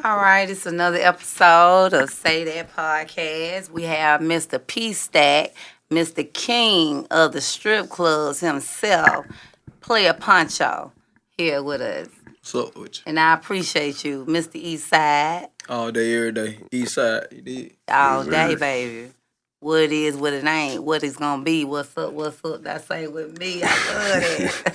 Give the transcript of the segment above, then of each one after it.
All right, it's another episode of Say That Podcast. We have Mr. P Stack, Mr. King of the strip clubs himself, Playa Poncho, here with us. What's up with you? And I appreciate you, Mr. Eastside. All day, every day. East side, you did. All day, baby. What it is, what it ain't, what it's gonna be, what's up, that say with me. I love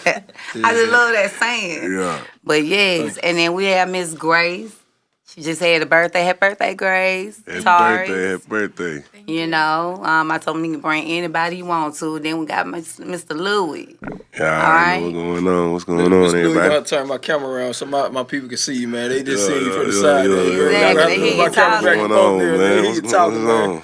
that. I just love that saying. Yeah. But yes, and then we have Miss Grace. She just had a birthday. Happy birthday, Grace. Happy birthday. You know, I told him you can bring anybody you want to. Then we got Mr. Louis. Yeah, All I know what's going on, Mr. everybody. Louis, gotta turn my camera around so my people can see you, man. They just see you from the side. Exactly. My camera What's going on, man? What's What's talking, going man? on?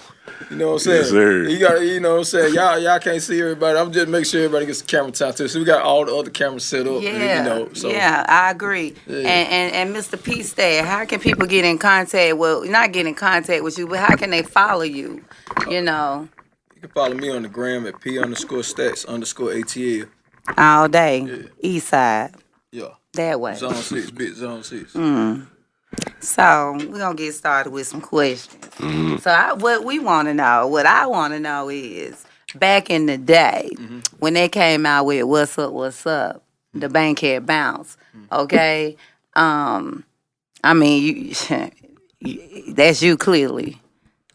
You know what I'm saying? Yes, sir. You got, you know what I'm saying? Y'all can't see everybody. I'm just making sure everybody gets the camera time too. So we got all the other cameras set up. Yeah, you know. So. yeah, I agree. Yeah. And Mr. P Stad, how can people get in contact? Well, not get in contact with you, but how can they follow you? You know. You can follow me on the gram at P_stats_ATL. All day. Yeah. East side. Yeah. That way. Zone 6, bit Zone 6. So we're gonna get started with some questions. So what I want to know is back in the day when they came out with "What's Up," the Bankhead Bounce. Okay, I mean that's you clearly.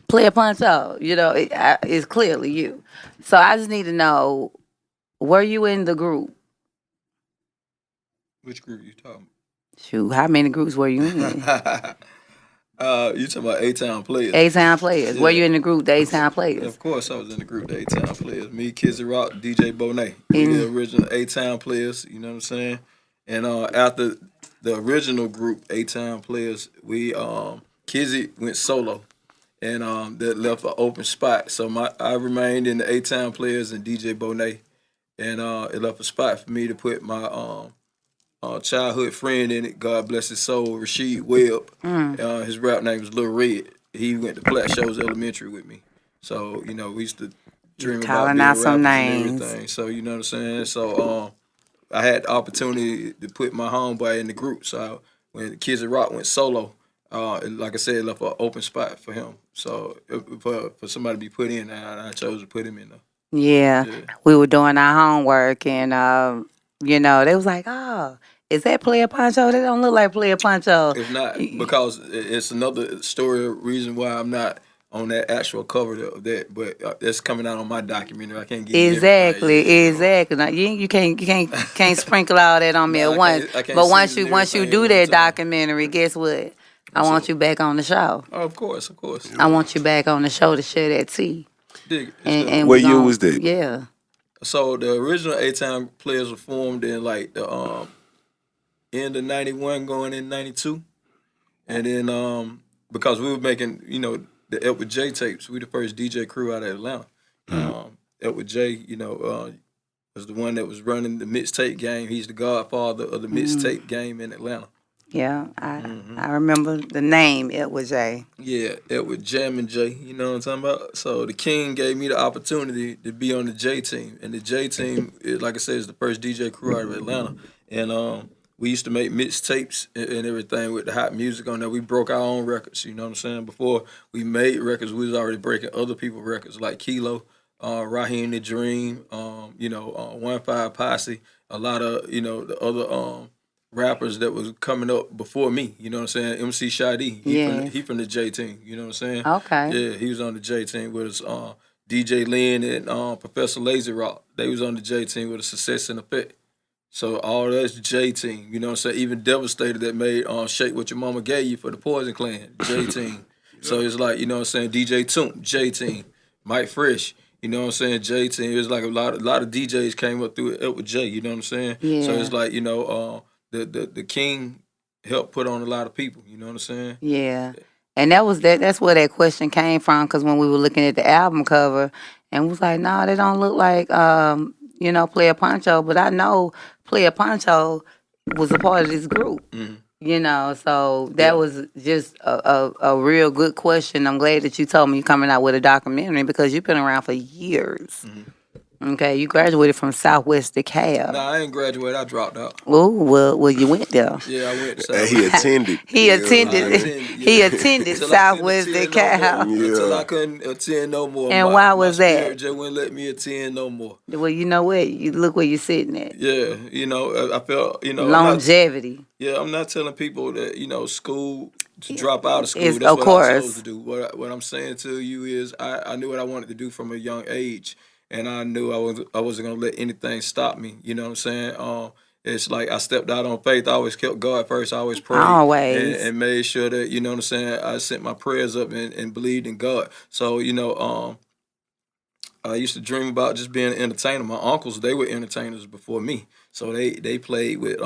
Playa Poncho, you know, it's clearly you. So I just need to know, were you in the group? Which group you talking Shoot, how many groups were you in? about? You talking about A-Town Players. A-Town Players. Yeah. Were you in the group, the A-Town Players? Of course, I was in the group, the A-Town Players. Me, Kizzy Rock, DJ Bonet. We the original A-Town Players, you know what I'm saying? And after the original group, A-Town Players, we Kizzy went solo. And that left an open spot. So I remained in the A-Town Players and DJ Bonet. And it left a spot for me to put my childhood friend in it. God bless his soul, Rasheed Webb. His rap name was Lil Red. He went to Flat Shows Elementary with me. So, you know, we used to dream about Calling being out rappers some and names. everything. So, you know what I'm saying? So, I had the opportunity to put my homeboy in the group. So, when the Kids of Rock went solo, like I said, it left an open spot for him. So, for somebody to be put in, I chose to put him in there. Yeah. We were doing our homework, and you know, they was like, "Oh, is that Playa Poncho? They don't look like Playa Poncho." If not, because it's another story, reason why I'm not on that actual cover of that, but that's coming out on my documentary. I can't get Exactly. Now, you can't sprinkle all that on me No, at I once. can't But see once it you do everything that one time. documentary, guess what? I want you back on the show. Oh, of course. I want you back on the show to share that tea. Dig it. And What year was that? Yeah. So the original A-Town Players were formed in like the end of '91, going in '92, and then because we were making, you know, the Edward J tapes, we the first DJ crew out of Atlanta. Edward J, you know, was the one that was running the mixtape game. He's the godfather of the mixtape game in Atlanta. Yeah, I remember the name. It was J. Yeah, Edward Jam and J, you know what I'm talking about? So the King gave me the opportunity to be on the J team. And the J team, like I said, is the first DJ crew out of Atlanta. And we used to make mixtapes and everything with the hot music on there. We broke our own records, you know what I'm saying? Before we made records, we was already breaking other people's records like Kilo, Raheem the Dream, you know, 1-5 Posse, a lot of, you know, the other rappers that was coming up before me, you know what I'm saying? MC Shadi, he from the J team, you know what I'm saying? Okay. Yeah, he was on the J team with us. DJ Lynn and Professor Lazy Rock, they was on the J team with a Success and Effect. So all that's J team, you know what I'm saying? Even Devastator that made Shake What Your Mama Gave You for the Poison Clan, J team. So it's like, you know what I'm saying? DJ Toomp, J team. Mike Fresh, you know what I'm saying? J team. It was like a lot of DJs came up through it with J, you know what I'm saying? Yeah. So it's like, you know, the King helped put on a lot of people, you know what I'm saying? Yeah. And that's where that question came from, because when we were looking at the album cover, and we was like, no, they don't look like, you know, Playa Poncho, but I know Playa Poncho was a part of this group. You know, so that was just a real good question. I'm glad that you told me you're coming out with a documentary, because you've been around for years. Okay, you graduated from Southwest DeKalb. Nah, I ain't graduated. I dropped out. Oh, well, you went there. Yeah, I went to And Southwest. he attended. He Yeah, attended. He attended Until I couldn't Southwest attend no more. DeKalb. Until Yeah. I couldn't attend no more. And why My was spirit that? just wouldn't let me attend no more. Well, you know what? You look where you're sitting at. Yeah, I felt, Longevity. I'm not telling people that, school to drop out of school. Is That's of what I chose course. to do. What I'm saying to you is I knew what I wanted to do from a young age, and I knew I wasn't gonna let anything stop me. You know what I'm saying? It's like I stepped out on faith. I always kept God first. I always prayed Always. and made sure that, you know what I'm saying, I sent my prayers up and believed in God. So, I used to dream about just being an entertainer. My uncles, they were entertainers before me. So they played with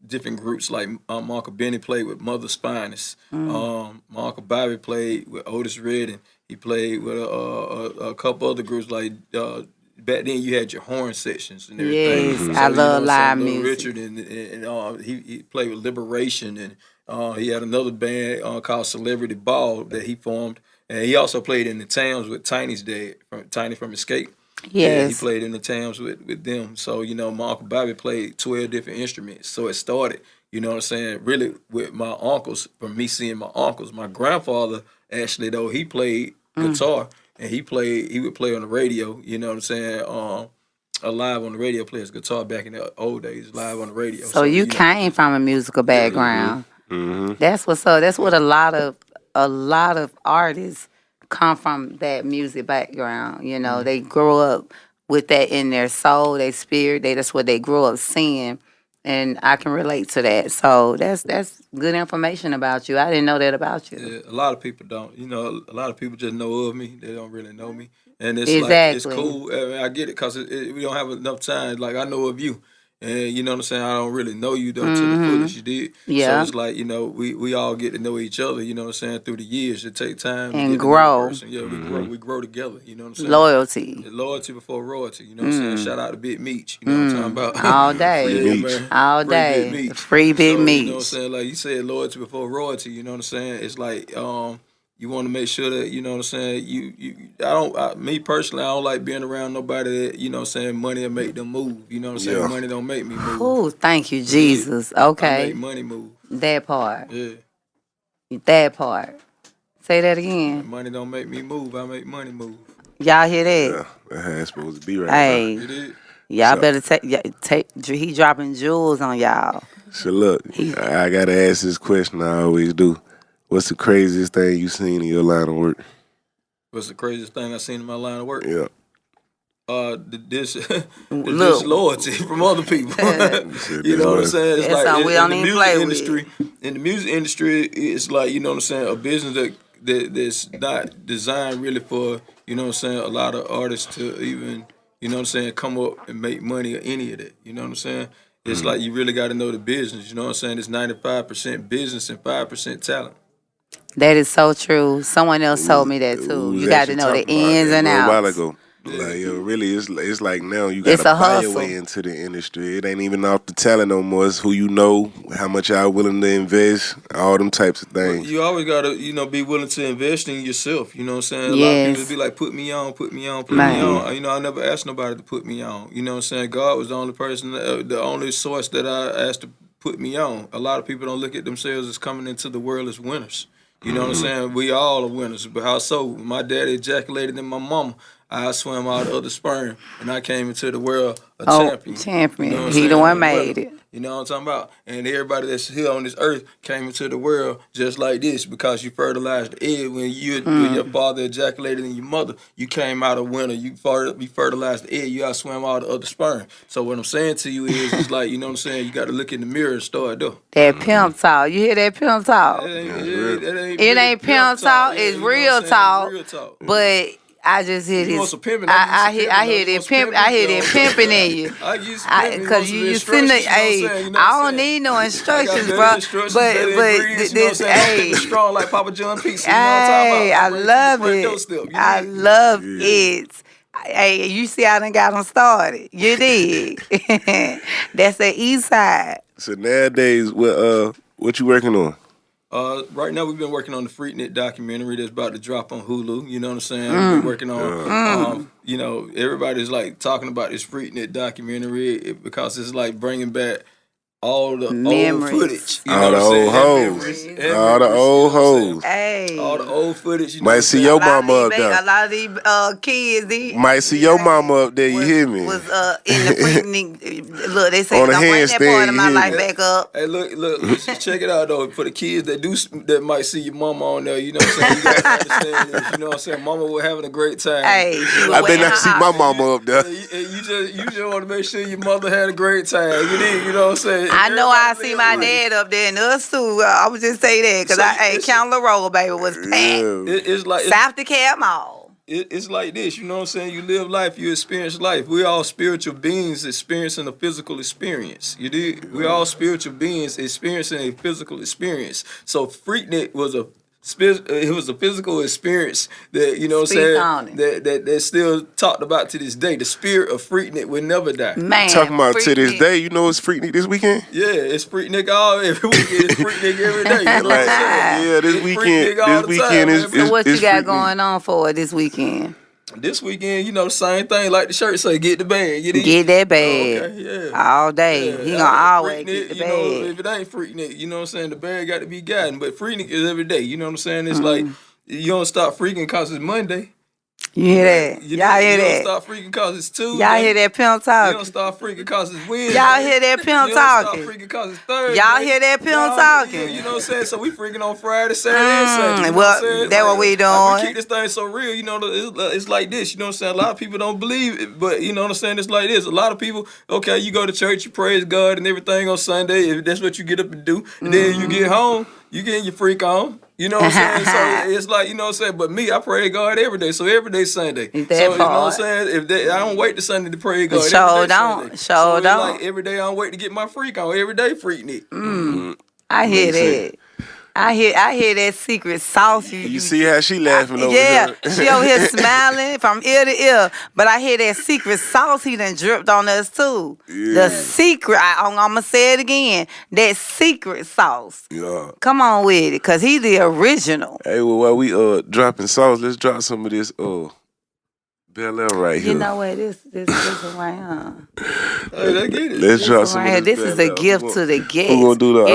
different groups, like my Uncle Benny played with Mother's Finest. My Uncle Bobby played with Otis Redding. He played with a couple other groups, like back then you had your horn sections and everything. Yes, So I love live Little music. Richard and he played with Liberation, and he had another band called Celebrity Ball that he formed. And he also played in the towns with Tiny's dad, Tiny from Escape. Yeah, he Yes. played in the towns with them. So, my Uncle Bobby played 12 different instruments. So it started, you know what I'm saying, really with my uncles, from me seeing my uncles. My grandfather, actually, though, he played guitar, and he would play on the radio, you know what I'm saying, live on the radio, play his guitar back in the old days, live on the radio. So you came from a musical background. Mm-hmm. That's what's up. That's what a lot of artists come from, that music background. You know, they grow up with that in their soul, their spirit. That's what they grow up seeing, and I can relate to that. So that's good information about you. I didn't know that about you. Yeah, a lot of people don't. A lot of people just know of me. They don't really know me. And it's it's Exactly. cool. I mean, I get it because we don't have enough time. Like, I know of you. And you know what I'm saying? I don't really know you, though, to the fullest, you did. So Yeah. it's like, we all get to know each other, you know what I'm saying, through the years. It take time And to get to know grow. the person. Yeah, we grow together, you know what I'm saying? Loyalty. Loyalty before royalty, you know what I'm saying? Shout out to Big Meech, you know what I'm talking about? All day. Free Yeah, Meech. man. All Free day. Big Meech. Free Big So, you know what I'm Meech. saying? Like you said, loyalty before royalty, you know what I'm saying? It's like, you want to make sure that, you know what I'm saying, me personally, I don't like being around nobody that, you know what I'm saying, money will make them move. You know what I'm saying? Yeah. Money don't make me move. Oh, thank you, Yeah. Jesus. I Okay. make money move. That part. Yeah. That part. Say that again. Money don't make me move. I make money move. Y'all hear that? Yeah, that's how it's supposed to be right Hey, You did? y'all So- better take. He dropping jewels on y'all. now. So look, I gotta ask this question. I always do. What's the craziest thing you seen in your line of work? What's the craziest thing I seen in my line of work? Yeah. This Look. loyalty from other people. You know what I'm saying? It's That's like something we in don't the even music play industry. In the music industry, it's like, you know what I'm saying, a business that's not designed really for, you know what I'm saying, a lot of artists to even, you know what I'm saying, come up and make money or any of that. You know what I'm saying? It's like you really got to know the business. You know what I'm saying? It's 95% business and 5% talent. That is so true. Someone else told me that We too. was You got to actually know the talking about ins that and a little while outs. ago. Like, really, it's like now you It's gotta a buy your hustle. way into the industry. It ain't even off the talent no more. It's who you know, how much y'all willing to invest, all them types of things. You always gotta, be willing to invest in yourself. You know what I'm saying? A lot of people Yes. be like, put me on, put me on, put Man. me on. I never asked nobody to put me on. You know what I'm saying? God was the only person, the only source that I asked to put me on. A lot of people don't look at themselves as coming into the world as winners. You know what I'm saying? We all are winners. But how so? My daddy ejaculated in my mama. I swam out of the sperm, and I came into the world a champion. Champion. You know what I'm He the saying? one A winner. made it. You know what I'm talking about? And everybody that's here on this earth came into the world just like this because you fertilized the egg. When when your father ejaculated in your mother, you came out a winner. You fertilized the egg. You out swam out the other sperm. So what I'm saying to you is like, you know what I'm saying? You got to look in the mirror and start there. That pimp talk. You hear that pimp talk? It ain't pimp talk. It's real talk. Real talk. But I just hear You want this. some pimping? I hear that pimp. I hear that pimping in you. I used to pimping. Because you sitting there. Hey, I don't need no instructions, bro. But this, hey, strong like Papa John Pizza. You know hey, I what I'm love talking about? it. I love it. Hey, you see, I done got them started. You did. That's the east side. So nowadays, what you working on? Right now we've been working on the Freaknik documentary that's about to drop on Hulu. You know what I'm saying? We've been working on, you know, everybody's like talking about this Freaknik documentary because it's like bringing back all the Memories. old footage. You All know the what I'm old saying? hoes. And All the memories, old you know what I'm saying? hoes. Hey. All the old footage. You know Might what I'm see saying? your A lot of mama these up ba- there. A lot of these kids. Might see your mama up there, you hear me? Was in the Freaknik. Look, they said On a don't bring that handstand, part of my you life hear me? back up. Hey, look, check it out though. For the kids that might see your mama on there, you know what I'm saying? You gotta understand this. You know what I'm saying? Mama was having a great time. Hey, she was I bet wearing not her see my outfit. mama up there. And you just want to make sure your mother had a great time. You know what I'm saying? I know I Everybody see live my life. dad up there and us too. I would just say that because So Counter Roll, baby, was packed. Yeah. It's like South DeKalb Mall. it's like this. You know what I'm saying? You live life, you experience life. We all spiritual beings experiencing a physical experience. You did. We all spiritual beings experiencing a physical experience. So Freaknik was a physical experience that, you know what Speak I'm on saying, it. that's still talked about to this day. The spirit of Freaknik will never die. Man, Talking about to this Freaknik. day, you know it's Freaknik this weekend? Yeah, it's Freaknik all every weekend. It's Freaknik every day. You know what I'm saying? Yeah, this It's weekend, Freaknik all the time, man. So what you got Freaknik. going on for this weekend? This weekend, you know, the same thing like the shirt say, get the bag. You Get that Oh, bag okay, yeah. all day. Yeah, He gonna always Freaknik, get the you know, bag. if it ain't Freaknik, you know what I'm saying, the bag got to be gotten. But Freaknik is every day, you know what I'm saying? It's like, you don't stop freaking because it's Monday. You hear that? Y'all hear You don't that? stop freaking because it's Tuesday. Y'all hear that pimp You don't talking? stop freaking because it's Wednesday. Y'all hear that pimp You don't talking? stop freaking because it's Thursday. Y'all hear that pimp Y'all talking? Yeah, you know what I'm saying? So we freaking on Friday, Saturday, and Sunday. You know well, what I'm saying? that what we Like, we doing. keep this thing so real, you know, it's like this, you know what I'm saying? A lot of people don't believe it, but you know what I'm saying? It's like this. A lot of people, okay, you go to church, you praise God and everything on Sunday, if that's what you get up and do. And then you get home, you getting your freak on. You know what I'm saying? So it's like, you know what I'm saying? But me, I pray God every day. So every day Sunday. That so you know what I'm part. saying? I don't wait to Sunday to pray God. Sure Every day don't. Sunday. Sure so it's don't. like every day I don't wait to get my freak on. Every day Freaknik. I hear Makes that. sense. I hear that secret sauce. You see how she laughing over Yeah, there? she over here smiling from ear to ear. But I hear that secret sauce he done dripped on us too. Yeah. The secret, I'm going to say it again. That secret sauce. Yeah. Come on with it, because he the original. Hey, well, while we dropping sauce, let's drop some of this Bel Air right here. You know what? This one right here. Hey, they get it. Let's drop This some one right here. of This this is Bel a Air. gift to the guest. Who gonna do the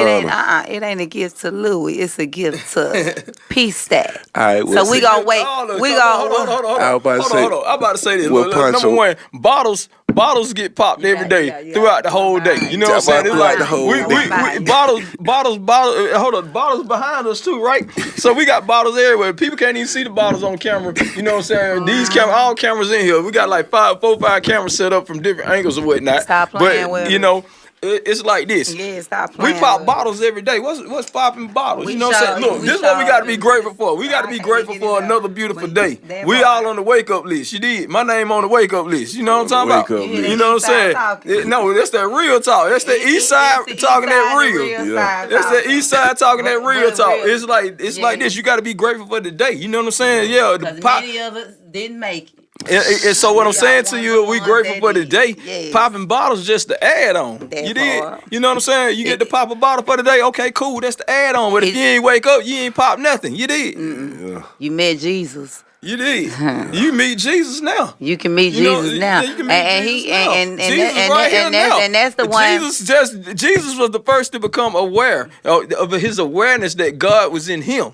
It ain't a gift to Louis. It's a gift to Peace Stack. All right, well, So we gonna wait. Hold on. We gonna Hold on. I was about to say- Hold on. I'm about to say this. Well, Look, Poncho- number one, bottles get popped every day throughout the whole day. You know what I'm saying? It's Throughout like the whole day. bottles. Hold on, bottles behind us too, right? So we got bottles everywhere. People can't even see the bottles on camera. You know what I'm saying? These all cameras in here. We got like 4 or 5 cameras set up from different angles and whatnot. Stop playing but with you us. know, it's like this. Yeah, stop We playing. pop with bottles every day. What's popping bottles? We You know what I'm saying? sure- Look, we this is what we sure got to be do. grateful for. We got to be I can't grateful get for it out. another beautiful But day. that We part- all on the wake up list. You did. My name on the wake up list. You know what I'm Wake talking up about? list. You know what I'm saying? Talking. No, that's that real talk. That's the east side It's the talking east that side, the real. side That's the talking. east side talking that But real talk. real. It's like this. You got to be grateful for the day. You know what I'm saying? Yeah. The Because pop. many of us didn't make it. And so what I'm We saying are to one you, of the we ones grateful that for the did. day. Yes. Popping bottles just the add on. That You did. part. You know what I'm saying? You get to pop a bottle for the day. Okay, cool. That's the add on. But if It- you ain't wake up, you ain't pop nothing. You did. Yeah. You met Jesus. You did. You meet Jesus now. You can meet You know, Jesus now. yeah, you can meet and Jesus he now. and Jesus and right here now. and that's the one. Jesus was the first to become aware of his awareness that God was in him.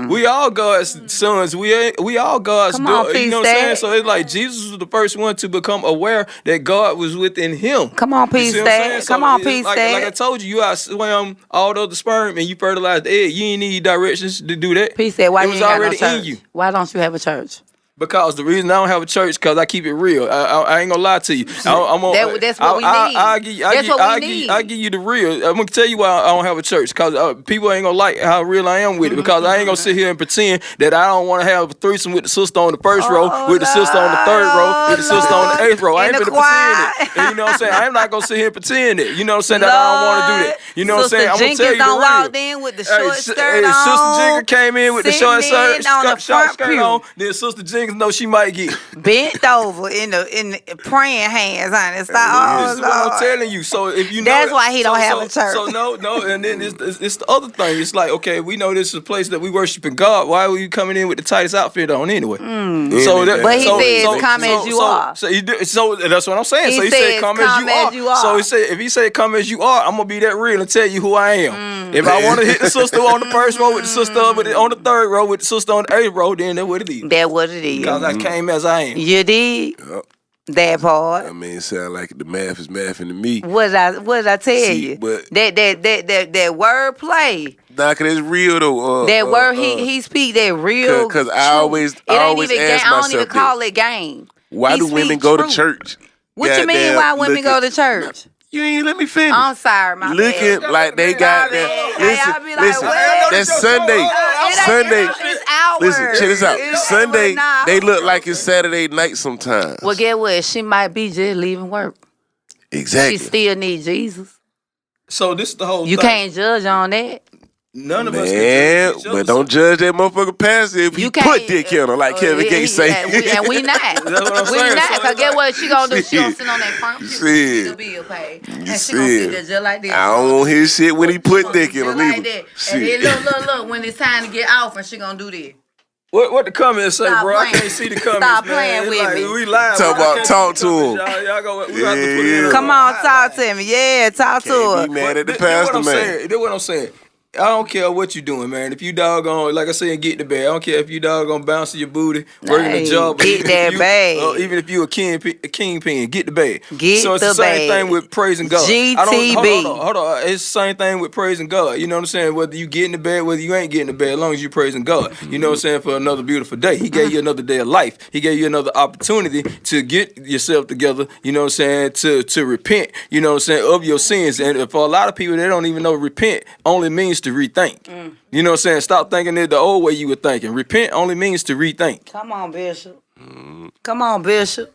We all God's sons. We all God's Come on, daughters. You know what Peace I'm saying? Dad. So it's like Jesus was the first one to become aware that God was within him. Come on, You Peace see what I'm Dad. saying? Come So on, it's Peace like Dad. I told you, you out swam all the other sperm and you fertilized the egg. You ain't need directions to do that. Peace Dad. Why it you was ain't got already no in church? you. Why don't you have a church? Because the reason I don't have a church, because I keep it real. I ain't gonna lie to you. That's what we need. That's what we need. I give you the real. I'm gonna tell you why I don't have a church. Because people ain't gonna like how real I am with it. Because I ain't gonna sit here and pretend that I don't want to have a threesome with the sister on the first row, with the sister on the third row, with the sister on the 8th row. I ain't In the gonna pretend choir. it. And you know what I'm saying? I'm not gonna sit here and pretend it. You know what I'm saying? That I don't want to do that. You know what I'm saying? I'm gonna tell you the Jenkins real. walked in with the short skirt on. Sister Jenkins came in with the short sitting skirt in on the front skirt pew. on. Then Sister Jenkins fingers know she might get? Bent over in the praying hands, honey. Stop. This is what I'm telling you. So if you know That's why he don't have a church. So no, and then it's the other thing. It's like, okay, we know this is a place that we worshiping God. Why were you coming in with the tightest outfit on anyway? But he says, "Come as you are." So that's what I'm saying. He So he says, said, "Come as you are." So he said, if he said, "Come as you are," I'm gonna be that real and tell you who I am. If I want to hit the sister on the first row with the sister on the third row with the sister on the eighth row, then that's what it is. That's what it is. Because I came as I am. You did. Yep. That part. I mean, it sound like the math is mathing to me. What did I tell you? But that word play. Nah, cause it's real though. That word he speak that real. Cause I always it ain't always even ask game. I myself don't even call it game. why do women go to church? What you mean? Why women go to church? You ain't let me finish. I'm sorry, my Looking bad. like they got that. Listen. what? That's Sunday. Sunday. It's ours. Listen, check this out. It's- Sunday, nah. they look like it's Saturday night sometimes. Well, get what? She might be just leaving work. Exactly. She still need Jesus. So this is the whole You thing. can't judge on that. None of us Man, can judge each other. but don't judge that motherfucker pastor if You he can't put dick in her, like Kevin Gates say. And we not. That's what I'm We saying. not. So Cause it's get like- what she gonna do? She gonna sit on that front pew. Shit. The bill paid. And You she gonna sit there said, just like this. I don't want his shit when he put dick in Just her like either. that. Shit. And then look, when it's time to get off, and she gonna do this. What the comments say, Stop bro? I playing. can't see the comments, Stop man. playing It's with like, me. we live. Talk bro. I about- can't talk see to the him. comments. Y'all go. We have to put it in. Come on, talk to me. Yeah, talk to Can't her. be mad at the This what pastor, I'm man. saying. This what I'm saying. I don't care what you doing, man. If you doggone, like I said, get the bag. I don't care if you doggone bouncing your booty, working Hey, a job. get even if that you- bag. Even if you a kingpin, get the bag. Get so it's the the same bag. thing with praising God. GTB. Hold on. It's the same thing with praising God. You know what I'm saying? Whether you get in the bed, whether you ain't getting the bed, as long as you praising God. You know what I'm saying? For another beautiful day. He gave you another day of life. He gave you another opportunity to get yourself together, you know what I'm saying, to repent, you know what I'm saying, of your sins. And for a lot of people, they don't even know repent only means to rethink. You know what I'm saying? Stop thinking it the old way you were thinking. Repent only means to rethink. Come on, Bishop. Come on, Bishop.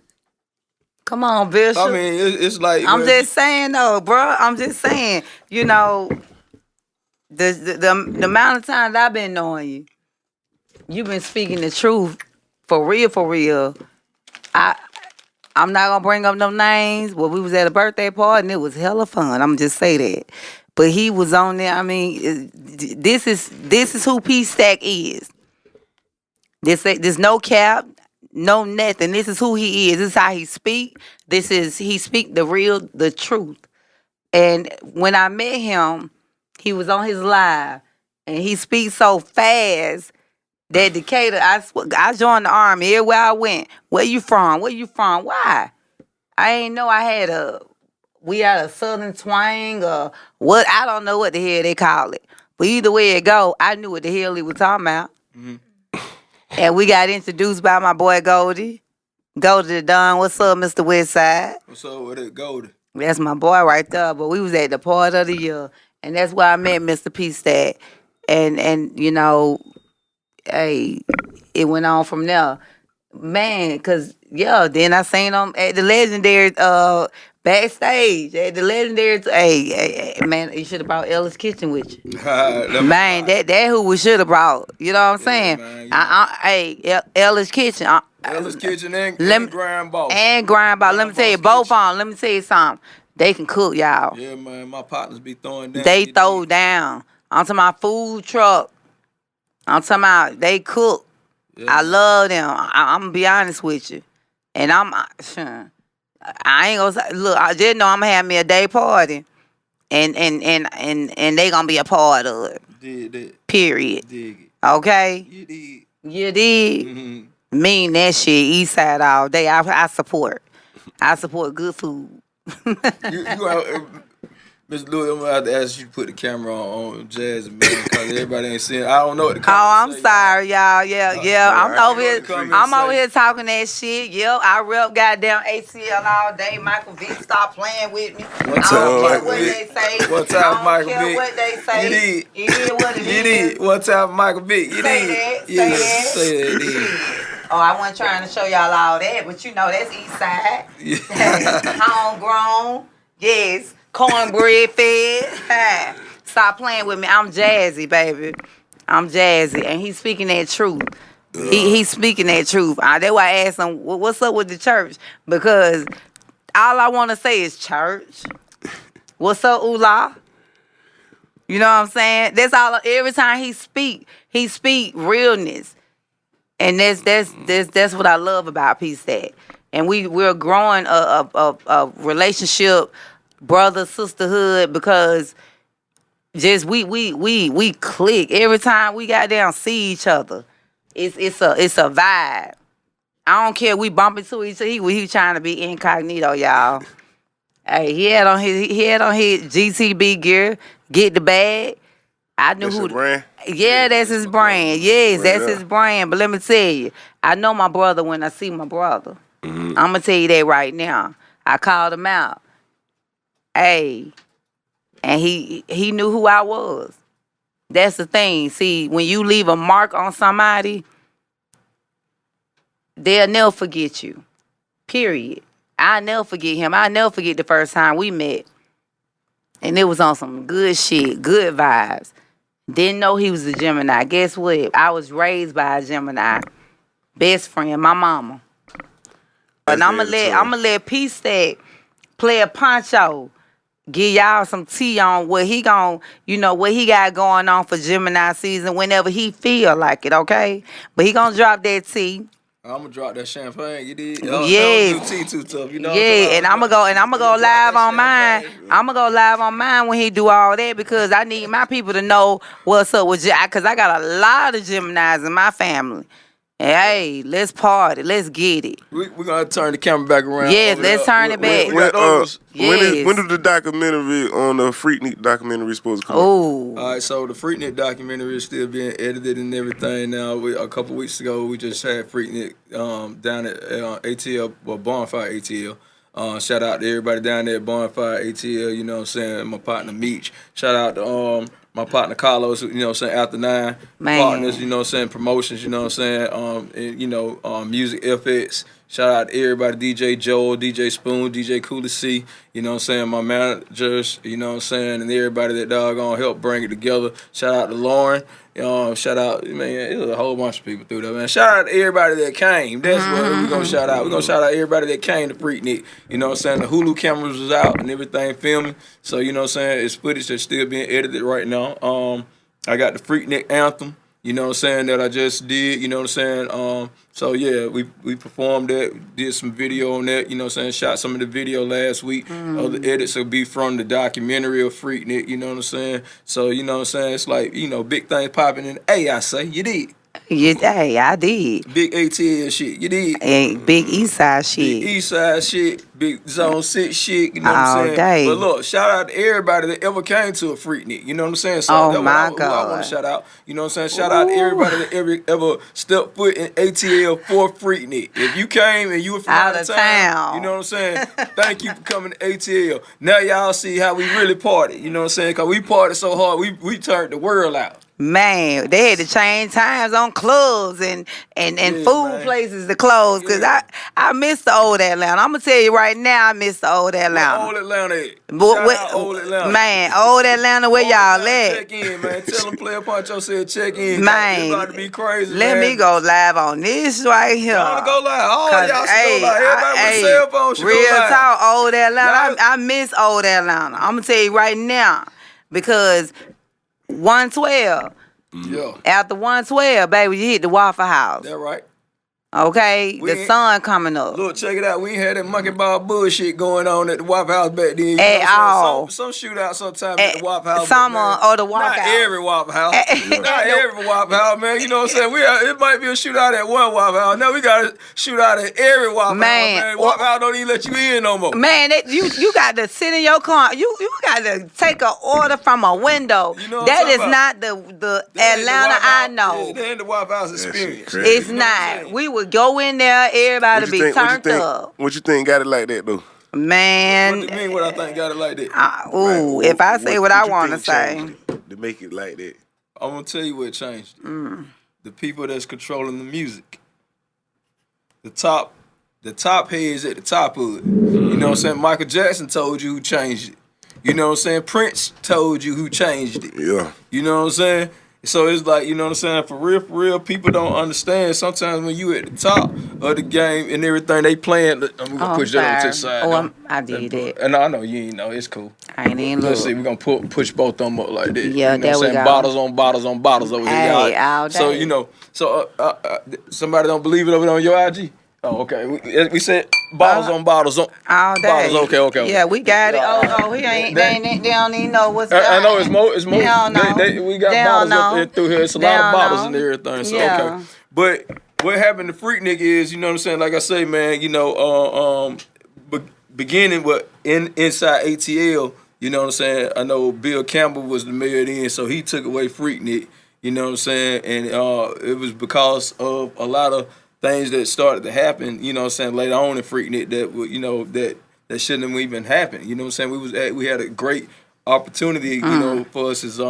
Come on, Bishop. I mean, it's like... I'm just saying though, bro. I'm just saying. You know, the amount of times I've been knowing you, you've been speaking the truth for real, for real. I'm not gonna bring up no names, but we was at a birthday party and it was hella fun. I'm just say that. But he was on there. I mean, this is who P Stack is. There's no cap, no nothing. This is who he is. This is how he speak. He speak the truth. And when I met him, he was on his live, and he speaks so fast that Decatur, I joined the army everywhere I went. Where you from? Where you from? Why? I ain't know we had a southern twang or what. I don't know what the hell they call it. But either way it go, I knew what the hell he was talking about. Mm-hmm. And we got introduced by my boy Goldie. Goldie the Don. What's up, Mr. Westside? What's up with it, Goldie? That's my boy right there. But we was at the party of the year. And that's where I met Mr. P Stack. And you know, hey, it went on from there. Man, cause then I seen him at the legendary backstage at the legendary. Hey, man, you should have brought Ella's Kitchen with you. Man, that who we should have brought. You know what I'm saying? Man, Ella's Kitchen. Ella's Kitchen and Grind Boss. And Grind Boss. Let me tell you, both on. Let me tell you something. They can cook, y'all. Yeah, man, my partners be throwing down. They throw down. I'm talking about food truck. I'm talking about they cook. Yeah. I love them. I'm gonna be honest with you, and I ain't gonna say, look. I just know I'm gonna have me a day party, and they gonna be a part of it. Did that. Period. Dig it. Okay. You did. You did. Mm-hmm. Mean that shit. East side all day. I support. I support good food. Ms. Louis, I'm gonna have to ask you to put the camera on Jazz, man, because everybody ain't seeing. I don't know what the comments I'm sorry, y'all. Yeah. I'm over here talking that shit. I rep goddamn ACL all day. Michael Vick, stop playing with me. One time, I don't care Michael what Vick. they say. One time, I Michael don't care Vick. what they say. You did. It is what it is. You did. One time, Michael Vick. You Say did. that. Yeah, Say that. did. Oh, I wasn't trying to show y'all all that, but you know that's East Side. Homegrown. Yes. Cornbread fed. Stop playing with me. I'm Jazzy, baby. I'm Jazzy. And he's speaking that truth. He's speaking that truth. That's why I asked him, what's up with the church? Because all I want to say is church. What's up, Ula? You know what I'm saying? That's all. Every time he speak realness, and that's what I love about Peace Stack. And we're growing a relationship, brother sisterhood, because just we click every time we got down see each other. It's a vibe. I don't care. We bump into each other. He trying to be incognito, y'all. Hey, he had on his GTB gear. Get the bag. I knew That's who. your brand? Yeah, that's his brand. Yes, that's his brand. But let me tell you, I know my brother when I see my brother. I'm gonna tell you that right now. I called him out. Hey, and he knew who I was. That's the thing. See, when you leave a mark on somebody, they'll never forget you. Period. I'll never forget him. I'll never forget the first time we met. And it was on some good shit, good vibes. Didn't know he was a Gemini. Guess what? I was raised by a Gemini. Best friend, my mama. And I'm gonna let Peace Stack Playa Poncho give y'all some tea on what he what he got going on for Gemini season whenever he feel like it, okay? But he gonna drop that tea. I'm gonna drop that champagne. You did? Yeah. Don't do tea too tough. You know. Yeah, and I'm gonna go live on mine. I'm gonna go live on mine when he do all that because I need my people to know what's up with because I got a lot of Geminis in my family. Hey, let's party. Let's get it. We're going to turn the camera back around. Yes, let's turn it back. When is the documentary on the Freaknik documentary supposed to come out? Oh. All right, so the Freaknik documentary is still being edited and everything now. A couple weeks ago, we just had Freaknik down at ATL, well, Bonfire ATL. Shout out to everybody down there at Bonfire ATL, you know what I'm saying? My partner Meech. Shout out to my partner Carlos, you know what I'm saying, After 9 partners, you know what I'm saying, promotions, you know what I'm saying, and, music effects. Shout out to everybody, DJ Joel, DJ Spoon, DJ Cooler C, you know what I'm saying, my managers, you know what I'm saying, and everybody that doggone helped bring it together. Shout out to Lauren. Shout out, man, it was a whole bunch of people through there, man. Shout out to everybody that came. That's what we're going to shout out. We're going to shout out everybody that came to Freaknik. You know what I'm saying? The Hulu cameras was out and everything filming. So, you know what I'm saying? It's footage that's still being edited right now. I got the Freaknik anthem, you know what I'm saying, that I just did, you know what I'm saying? So, yeah, we performed that, did some video on that, you know what I'm saying, shot some of the video last week. Other edits will be from the documentary of Freaknik, you know what I'm saying? So, you know what I'm saying, it's like, big things popping in the A, I say, you did. Hey, I did. Big ATL shit, you did. Hey, big East Side shit. Big East Side shit, big Zone 6 shit, you know what All I'm saying? day. But look, shout out to everybody that ever came to a Freaknik, you know what I'm saying? So Oh, my who I want to shout out, you know what I'm saying? Shout out to everybody that ever stepped foot in ATL for Freaknik. If you came and you were from out of town, you know what I'm saying? Thank you for coming to ATL. Now y'all see how we really party, you know what I'm saying? Because we partied so hard, we turned the world out. Man, they had to change times on clubs and food places to close because I miss the old Atlanta. I'm gonna tell you right now, I miss the old Atlanta. Old Atlanta is. Old Atlanta. Man, old Atlanta, where y'all at? Check in, man. Tell them Playa Poncho said check in. Man, it's about to be crazy. Let me go live on this right here. Y'all go live. All y'all should go live. Everybody with a cell phone should go live. Real talk, old Atlanta. I miss old Atlanta. I'm gonna tell you right now because 112. Yeah. After 112, baby, you hit the Waffle House. That right. Okay, the sun coming up. Look, check it out. We ain't had that monkey ball bullshit going on at the Waffle House back then. At all. Some shootout sometimes at the Waffle House. Some or the Waffle House. Not every Waffle House. Not every Waffle House, man. You know what I'm saying? It might be a shootout at one Waffle House. Now we got a shootout at every Waffle House, man. Waffle House don't even let you in no more. Man, you got to sit in your car. You got to take an order from a window. You know that is not the Atlanta I know. Yeah, that ain't the Waffle House experience. It's not. We would go in there, everybody be turned up. What you think got it like that, though? Man. What do you mean what I think got it like that? If I say what I want to say. To make it like that. I'm going to tell you what changed it. The people that's controlling the music. The top heads at the top of it. You know what I'm saying? Michael Jackson told you who changed it. You know what I'm saying? Prince told you who changed it. Yeah. You know what I'm saying? So it's like, you know what I'm saying? For real, people don't understand. Sometimes when you at the top of the game and everything they playing, we're gonna push that over to the side. I did it. And I know you ain't know. It's cool. I ain't even Let's look. see, we're gonna push both of them up like that. Yeah, you know there what we I'm saying? go. Bottles on bottles on bottles over here. Hey, Y'all. all day. So, you know, somebody don't believe it over there on your IG? Oh, okay. We said bottles on bottles on all day. bottles. Okay. Yeah, we got it. He ain't. They don't even know what's. I know it's more. It's more. They don't know. We got They bottles don't up know. there through here. It's a They lot of don't bottles know. and everything. So Yeah. okay. But what happened to Freaknik is, you know what I'm saying? Like I say, man, you know, beginning inside ATL, you know what I'm saying? I know Bill Campbell was the mayor then, so he took away Freaknik. You know what I'm saying? And it was because of a lot of things that started to happen, you know what I'm saying, later on in Freaknik that would, you know, that shouldn't have even happened. You know what I'm saying? We had a great opportunity, you know, for us as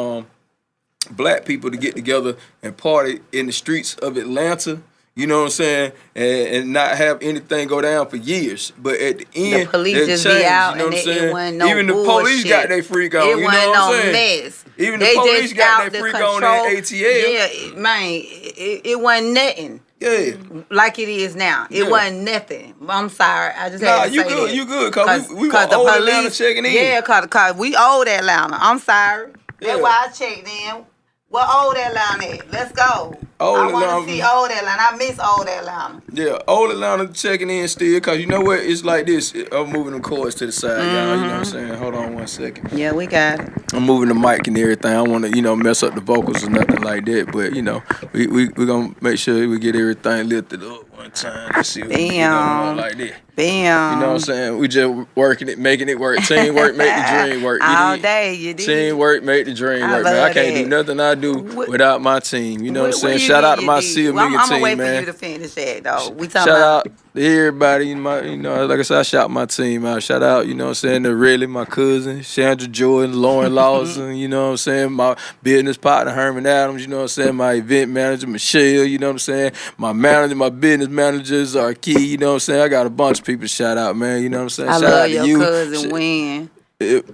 black people to get together and party in the streets of Atlanta. You know what I'm saying? And not have anything go down for years. But at the end, the police it just changed, be out you know and what I'm it saying? wasn't no Even the police got their freak on, It you know wasn't what I'm no saying? mess. Even the they police just got out their the freak control. on in ATL. Yeah, man, it wasn't nothing. Yeah. Like it is now. It wasn't nothing. I'm sorry. I just had to say that. You good, cause we the owe police, Atlanta checking in. Yeah, cause we owed Atlanta. I'm sorry. That's why I checked in. What old Atlanta at? Let's go. I want to see old Atlanta. I miss old Atlanta. Yeah, old Atlanta checking in still, because you know what? It's like this. I'm moving them cords to the side, y'all. You know what I'm saying? Hold on 1 second. Yeah, we got it. I'm moving the mic and everything. I don't want to, you know, mess up the vocals or nothing like that. But, you know, we going to make sure we get everything lifted up one time. Let's see what we get going like that. Bam. You know what I'm saying? We just working it, making it work. Teamwork make the dream work. All day, you did. Teamwork make the dream work, man. I can't do nothing I do without my team. You know what I'm saying? Shout out to my Seal Mega team, man. I'm gonna wait for you to finish that, though. We talking shout about out to everybody. You know, like I said, I shout my team out. Shout out, you know what I'm saying, to Riley, my cousin, Chandra Jordan, Lauren Lawson, you know what I'm saying, my business partner, Herman Adams, you know what I'm saying, my event manager, Michelle, you know what I'm saying, my manager, my business managers are key, you know what I'm saying. I got a bunch of people to shout out, man, you know what I'm saying. I shout love out your to you. cousin Win.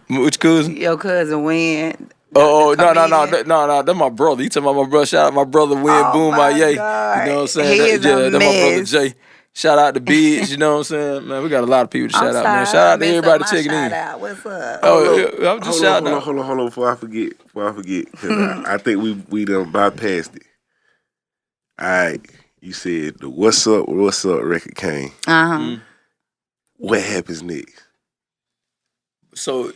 Which cousin? Your cousin Win. No, that's my brother. You talking about my brother? Shout out my brother Win Boom my yay. You know what I'm saying? That's my brother Jay. Shout out to Bids, you know what I'm saying? Man, we got a lot of people to shout out, man. Shout out to everybody checking in. What's up? I'm just shouting out. Hold on, before I forget. Because I think we done bypassed it. All right, you said the What's Up record came. What happens next? So,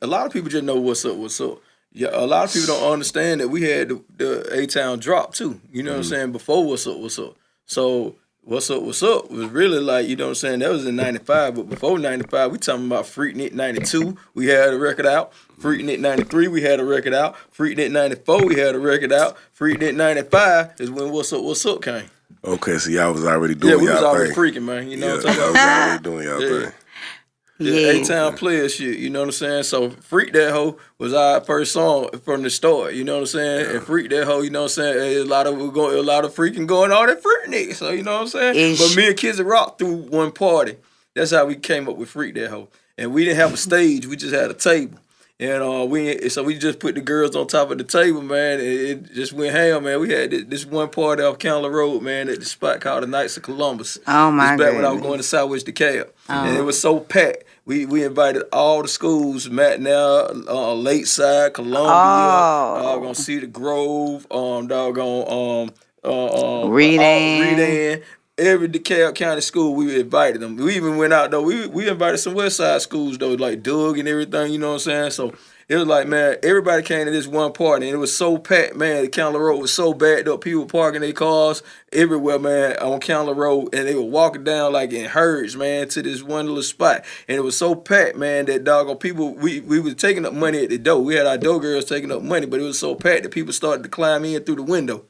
a lot of people just know what's up. Yeah, a lot of people don't understand that we had the A-Town drop too. You know what I'm saying? Before what's up. So what's up was really like, you know what I'm saying? That was in 95, but before 95, we talking about Freaknik 92. We had a record out. Freaknik 93, we had a record out. Freaknik 94, we had a record out. Freaknik 95 is when what's up came. Okay, so y'all was already doing y'all thing. Yeah, we was already freaking, man. You know what I'm talking about? Y'all was already doing y'all thing. Yeah, A-Town player shit, you know what I'm saying? So Freak That Hoe was our first song from the start, you know what I'm saying? Yeah. And Freak That Hoe, you know what I'm saying? A lot of freaking going on at Freaknik, so you know what I'm saying? But me and Kids of Rock threw one party. That's how we came up with Freak That Hoe. And we didn't have a stage, we just had a table. And we just put the girls on top of the table, man. It just went ham, man. We had this one party off Candler Road, man, at the spot called the Knights of Columbus. Oh my god! This back when I was going to Southwest DeKalb, and it was so packed. We invited all the schools, Matnell, Lakeside, Columbia, gonna see the Grove, Redan. Every DeKalb County school, we invited them. We even went out, though. We invited some West Side schools, though, like Doug and everything, you know what I'm saying? So it was like, man, everybody came to this one party, and it was so packed, man. The Candler Road was so backed up. People parking their cars everywhere, man, on Candler Road, and they were walking down like in herds, man, to this one little spot. And it was so packed, man, that doggone people, we was taking up money at the door. We had our door girls taking up money, but it was so packed that people started to climb in through the window.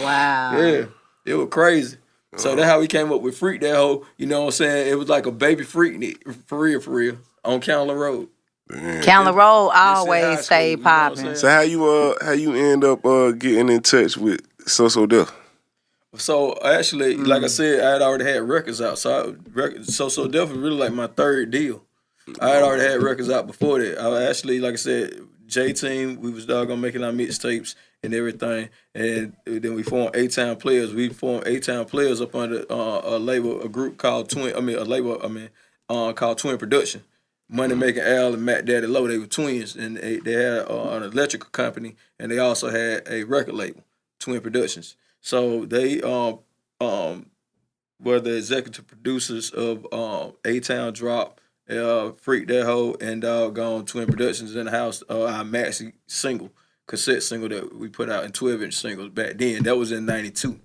Wow. Yeah, it was crazy. So that's how we came up with Freak That Hoe. You know what I'm saying? It was like a baby Freaknik, for real, on Candler Road. Candler Road always stay popping. So how you end up getting in touch with So Def? So actually, like I said, I had already had records out. So Def was really like my third deal. I had already had records out before that. I actually, like I said, J Team. We was doggone making our mixtapes and everything, and then we formed A-Town Players. We formed A-Town Players up under a group called called Twin Production. Money Making Al and Matt Daddy Low, they were twins, and they had an electrical company, and they also had a record label, Twin Productions. So they were the executive producers of A-Town Drop, Freak That Hoe, and Doggone Twin Productions in the house. Our maxi cassette single that we put out in 12-inch singles back then. That was in '92.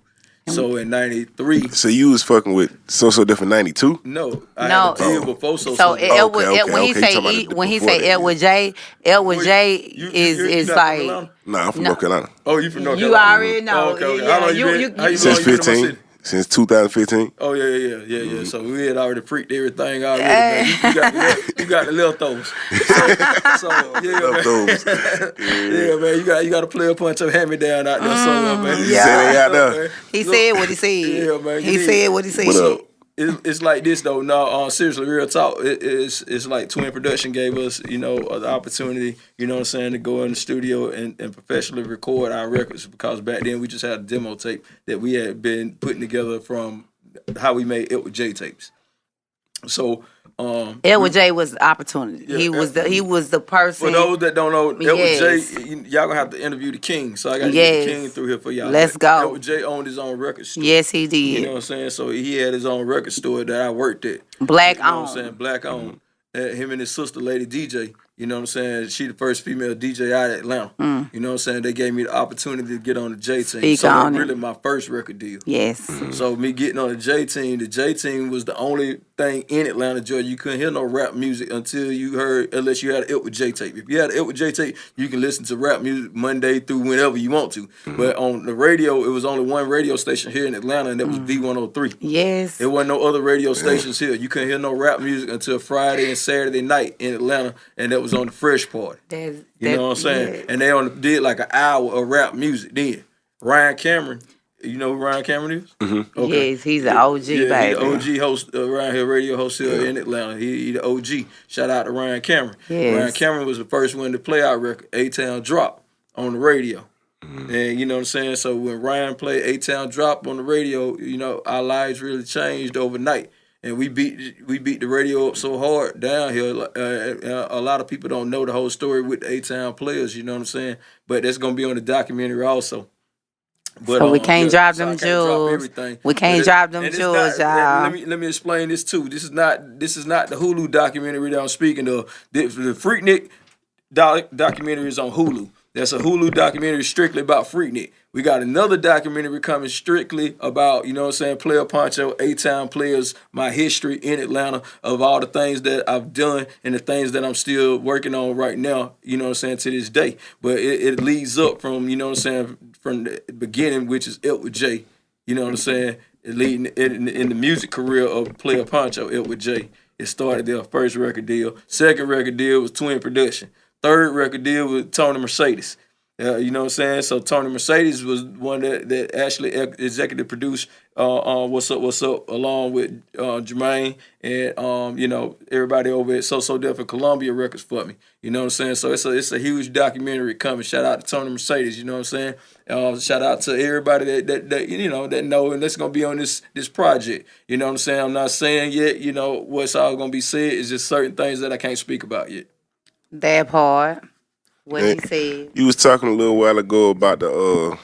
So in '93. So you was fucking with So Different '92? No, I had a deal before So. So Different. when he say Edward J is like. Nah, I'm from North Carolina. Oh, you from North You Carolina? already know. Okay. Yeah, How long you been? How you Since been in my 15. city? Since 2015. Oh yeah. So we had already freaked everything already. Man. You got the little those. So yeah, man. Yeah, man. You got to play a punch of hand me down out there somewhere, man. Yeah. Say they out there. He said what he said. Yeah, man. He said what he said. What up? It's like this though. No, seriously, real talk. It's like Twin Production gave us, the opportunity, you know what I'm saying, to go in the studio and professionally record our records, because back then we just had a demo tape that we had been putting together from how we made It With J tapes. So Edward J was the opportunity. Yeah, he was the person. For those that don't know, Edward Yes. J, y'all gonna have to interview the King. So I got to get the King through here for y'all. Let's go. Edward J owned his own record store. Yes, he did. You know what I'm saying? So he had his own record store that I worked at. Black You know owned. what I'm saying? Black owned. Him and his sister, Lady DJ. You know what I'm saying? She the first female DJ out of Atlanta. You know what I'm saying? They gave me the opportunity to get on the J Team. Speak So on that's it. really my first record deal. Yes. So me getting on the J Team was the only thing in Atlanta, Georgia. You couldn't hear no rap music until you heard, unless you had an It With J tape. If you had an It With J tape, you can listen to rap music Monday through whenever you want to. But on the radio, it was only one radio station here in Atlanta, and that was V103. Yes. There wasn't no other radio stations here. You couldn't hear no rap music until Friday and Saturday night in Atlanta, and that was on the Fresh Party. You know what I'm saying? Yeah. And they only did like an hour of rap music then. Ryan Cameron, you know who Ryan Cameron is? Mm-hmm. Okay. Yes, he's an OG, He baby. the OG host around here, radio host here in Atlanta. He the OG. Shout out to Ryan Cameron. Yes. Ryan Cameron was the first one to play our record, A-Town Drop, on the radio. And you know what I'm saying? So when Ryan played A-Town Drop on the radio, our lives really changed overnight. And we beat the radio up so hard down here. A lot of people don't know the whole story with the A-Town Players, you know what I'm saying? But that's going to be on the documentary also. But, So we can't drop so I them can't drop jewels. everything. We can't drop them jewels, y'all. Let me explain this too. This is not the Hulu documentary that I'm speaking of. The Freaknik documentary is on Hulu. That's a Hulu documentary strictly about Freaknik. We got another documentary coming strictly about, Playa Poncho, A-Town Players, my history in Atlanta, of all the things that I've done and the things that I'm still working on right now, to this day. But it leads up from, from the beginning, which is It With J, it leading in the music career of Playa Poncho, It With J. It started their first record deal. Second record deal was Twin Production. Third record deal with Tony Mercedes. You know what I'm saying? So Tony Mercedes was one that actually executive produced What's Up, along with Jermaine and everybody over at So Different Columbia Records for me. You know what I'm saying? So it's a huge documentary coming. Shout out to Tony Mercedes. You know what I'm saying? Shout out to everybody that know, and that's gonna be on this project. You know what I'm saying? I'm not saying yet. What's all gonna be said is just certain things that I can't speak about yet. That part. What he said. You was talking a little while ago about the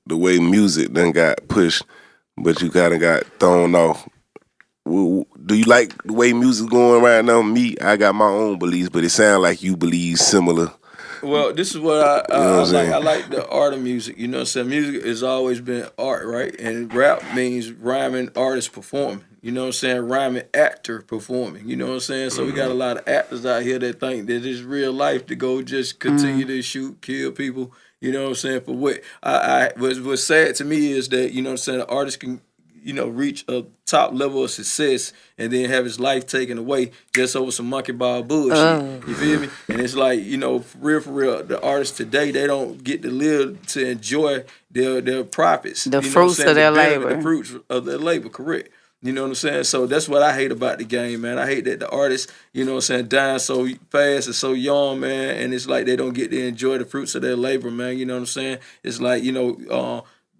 way music done got pushed, but you kind of got thrown off. Do you like the way music's going right now? Me, I got my own beliefs, but it sounds like you believe similar. Well, this is what I like. I like the art of music. You know what I'm saying? Music has always been art, right? And rap means rhyming artist performing. You know what I'm saying? Rhyming actor performing. You know what I'm saying? So we got a lot of actors out here that think that it's real life to go just continue to shoot, kill people. You know what I'm saying? For what what's sad to me is that, you know what I'm saying, an artist can, reach a top level of success and then have his life taken away just over some monkey ball bullshit. You feel me? And it's like, for real, the artists today, they don't get to live to enjoy their profits. The fruits of their labor. The fruits of their labor, correct. You know what I'm saying? So that's what I hate about the game, man. I hate that the artists, you know what I'm saying, dying so fast and so young, man, and it's like they don't get to enjoy the fruits of their labor, man. You know what I'm saying? It's like, you know,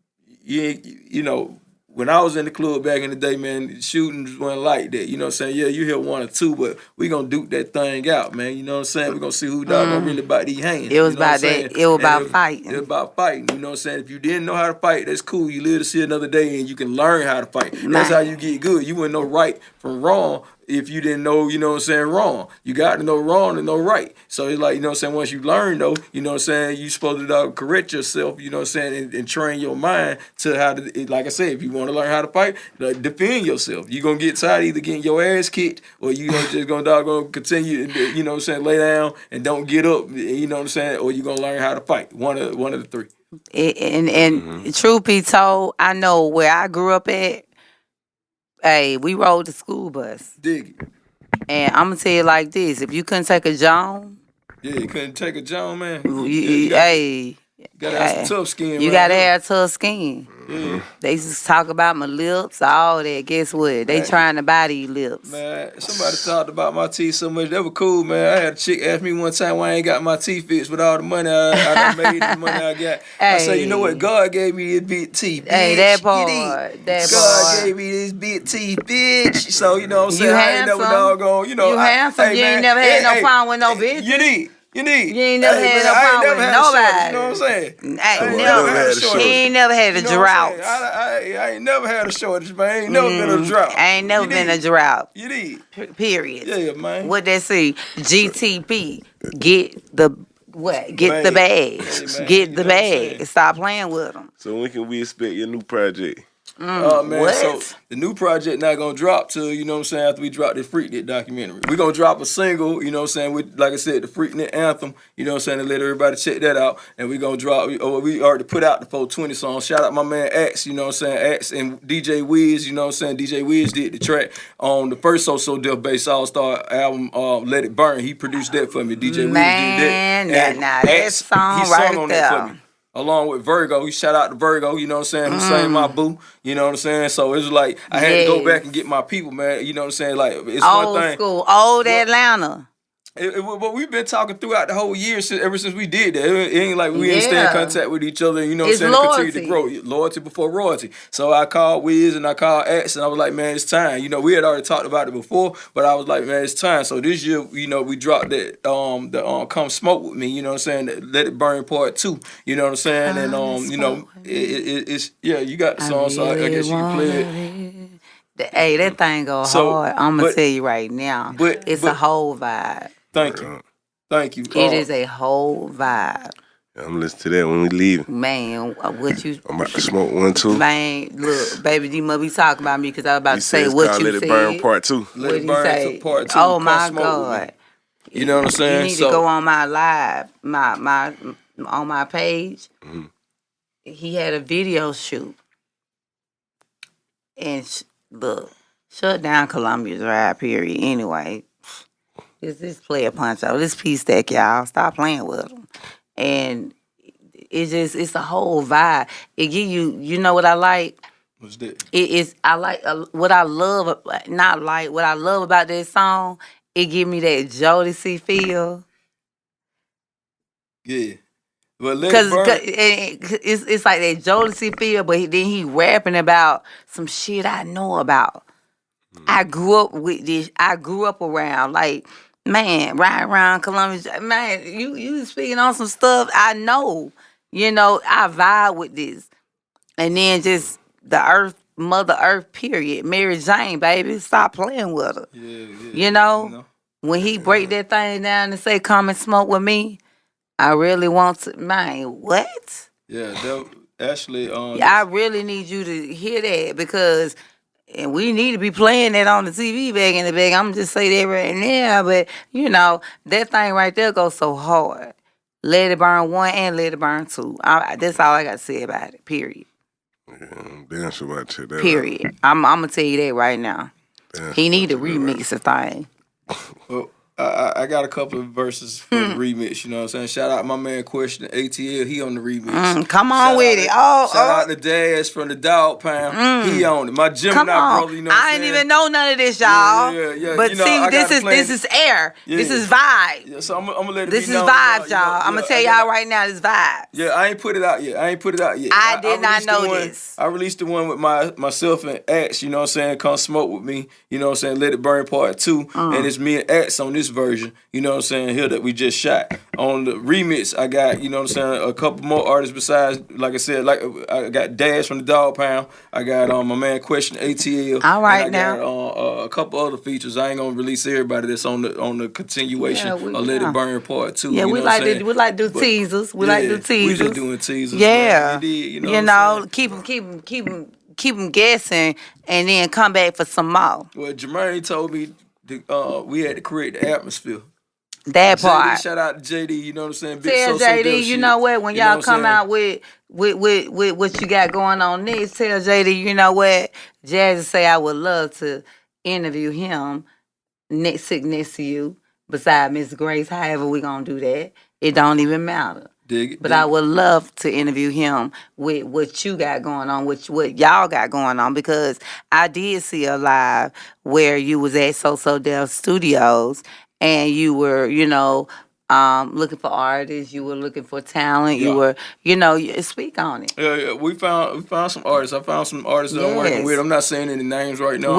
when I was in the club back in the day, man, shootings weren't like that. You know what I'm saying? Yeah, you hit 1 or 2, but we gonna duke that thing out, man. You know what I'm saying? We gonna see who dog gonna really bite these hands. It was you know about that. It was about fighting. It was about fighting. You know what I'm saying? If you didn't know how to fight, that's cool. You live to see another day, and you can learn how to fight. That's how you get good. You wouldn't know right from wrong if you didn't know, you know what I'm saying, wrong. You got to know wrong to know right. So it's like, you know what I'm saying, once you learn, though, you know what I'm saying, you supposed to correct yourself, you know what I'm saying, and train your mind to how to, like I said, if you want to learn how to fight, defend yourself. You're going to get tired of either getting your ass kicked or you just going to continue, you know what I'm saying, lay down and don't get up, you know what I'm saying, or you're going to learn how to fight. One of the three. And truth be told, I know where I grew up at. Hey, we rode the school bus. Dig it. And I'm going to tell you like this. If you couldn't take a John. Yeah, you couldn't take a John, man. You gotta have some tough skin. You gotta have tough skin. Yeah. They just talk about my lips, all that. Guess what? They trying to buy these lips. Man, somebody talked about my teeth so much. That was cool, man. I had a chick ask me one time why I ain't got my teeth fixed with all the money I done made, the money I got. I said, you know what? God gave me this big teeth, bitch. Hey, that part. God gave me this big teeth, bitch. So, you know what I'm saying? You I ain't never doggone, you know. You handsome. You ain't never had no problem with no bitch. You need. You ain't never had no problem with nobody. You know what I'm saying? He ain't never had a drought. I ain't never had a shortage, man. I ain't never been a drought. I ain't never been a drought. You need. Period. Yeah, man. What they say? GTP. Get the what? Get the bags. Get the bag. Stop playing with them. So when can we expect your new project? Man, what? So the new project not gonna drop till, you know what I'm saying, after we drop the Freaknik documentary. We gonna drop a single, you know what I'm saying, with, like I said, the Freaknik anthem, you know what I'm saying, to let everybody check that out. And we gonna drop, we already put out the 420 song. Shout out my man Axe, you know what I'm saying, Axe and DJ Wiz, you know what I'm saying. DJ Wiz did the track on the first So Death Bass All-Star album, Let It Burn. He produced that for me. DJ Wiz did that. Man, that song he sung right on there. that for me. Along with Virgo, he shout out to Virgo, you know what I'm saying, who sang my boo, you know what I'm saying? So it's like, I had to go back and get my people, man, you know what I'm saying? Like, it's old one thing. School, old Atlanta. But we've been talking throughout the whole year, ever since we did that. It ain't like we ain't stay in contact with each other, you know what I'm saying, to continue to grow. Loyalty before royalty. So I called Wiz and I called X and I was like, man, it's time. You know, we had already talked about it before, but I was like, man, it's time. So this year, you know, we dropped that, Come Smoke With Me, you know what I'm saying, Let It Burn Part 2, you know what I'm saying, and, you know, it's, yeah, you got the song, so I guess you can play it. Hey, that thing go hard. I'm going to tell you right now. It's a whole vibe. Thank you. It is a whole vibe. I'm listening to that when we leave. Man, what you... I'm about to smoke one too. Man, look, baby, you must be talking about me because I was about to say what you said. Let It Burn Part 2. Let It Burn Part 2. Oh, my God. You know what I'm saying? You need to go on my live, on my page. Mm-hmm. He had a video shoot. And look, shut down Columbia Drive, period. Anyway, this Playa Poncho, this P stack, y'all. Stop playing with them. And it's a whole vibe. It give you know what I like? What's that? I like what I love about this song. It give me that Jodeci feel. Yeah. Because it's like that Jodeci feel, but then he rapping about some shit I know about. I grew up with this. I grew up around, like, man, riding around Columbia. Man, you speaking on some stuff I know. You know, I vibe with this. And then just the Mother Earth, period. Mary Jane, baby, stop playing with her. Yeah. You know, when he break that thing down and say, come and smoke with me, I really want to, man, what? Yeah, that actually... I really need you to hear that because... And we need to be playing that on the TV back in the back. I'm just say that right now, but you know that thing right there goes so hard. Let It Burn 1 and Let It Burn 2. That's all I got to say about it. Period. Yeah, damn sure about to check that period. I'm gonna tell you that right now. Damn he need to remix the thing. Well, I got a couple of verses for the remix, you know what I'm saying? Shout out my man Question ATL, he on the remix. Come on with it. Shout out to Dash from the Dog Pound. He on it. My Gemini brother, you know what I'm saying? I ain't even know none of this, y'all. Yeah. But you know, see, this is air. Yeah. This is vibe. Yeah, so I'm gonna let it this be is known, vibes, y'all. I'm yeah, gonna tell y'all right now, this vibes. Yeah, I ain't put it out yet. I did not know this. I released the one with myself and Axe, you know what I'm saying? Come smoke with me, you know what I'm saying? Let It Burn Part 2. And it's me and Axe on this version, you know what I'm saying, here that we just shot. On the remix, I got, you know what I'm saying, a couple more artists besides, like I said, like I got Dash from the Dog Pound. I got my man Question ATL. All right, and I got a couple other features. I ain't gonna release everybody that's on the continuation of Let It Burn Part 2. Yeah, we like to do teasers. We like to do teasers. We just doing teasers. Yeah, man. You know keep them guessing, and then come back for some more. Well, Jermaine told me we had to create the atmosphere. That part. JD, shout out to JD. You know what I'm saying? Big tell JD, you know what? When y'all come out with what you got going on next, tell JD, you know what? Jazzy say I would love to interview him sitting next to you beside Miss Grace. However, we gonna do that. It don't even matter. But I would love to interview him with what you got going on, what y'all got going on, because I did see a live where you was at So Del Studios and you were, looking for artists, you were looking for talent, you were, speak on it. Yeah, we found some artists. I found some artists that I'm working with. I'm not saying any names right now.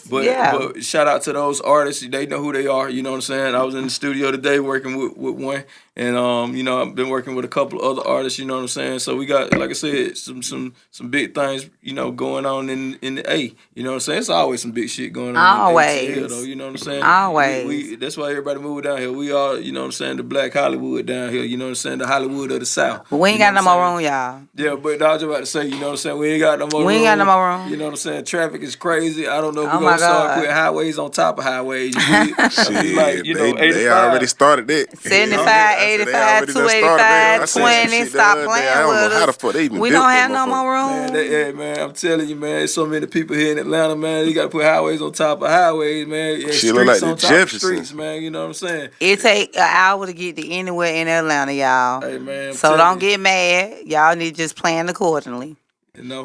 But shout out to those artists. They know who they are. You know what I'm saying? I was in the studio today working with one. And I've been working with a couple of other artists, you know what I'm saying? So we got, like I said, some big things, going on in the A. You know what I'm saying? It's always some big shit going on in the ATL, though, you know what I'm saying? Always. That's why everybody moved down here. We are, you know what I'm saying, the Black Hollywood down here, you know what I'm saying, the Hollywood of the South. But we ain't got no more room, y'all. Yeah, but I was about to say, you know what I'm saying, we ain't got no more room. We ain't got no more room. You know what I'm saying? Traffic is crazy. I don't know if we're going to start putting highways on top of highways. Shit, they already started that. 75, 85, 285, 20, stop playing with us. We don't have no more room. Man, I'm telling you, man, there's so many people here in Atlanta, man. You got to put highways on top of highways, man. Yeah, she look like the Jefferson streets, man. You know what I'm saying? It take an hour to get to anywhere in Atlanta, y'all. Hey, man. So don't get mad. Y'all need to just plan accordingly.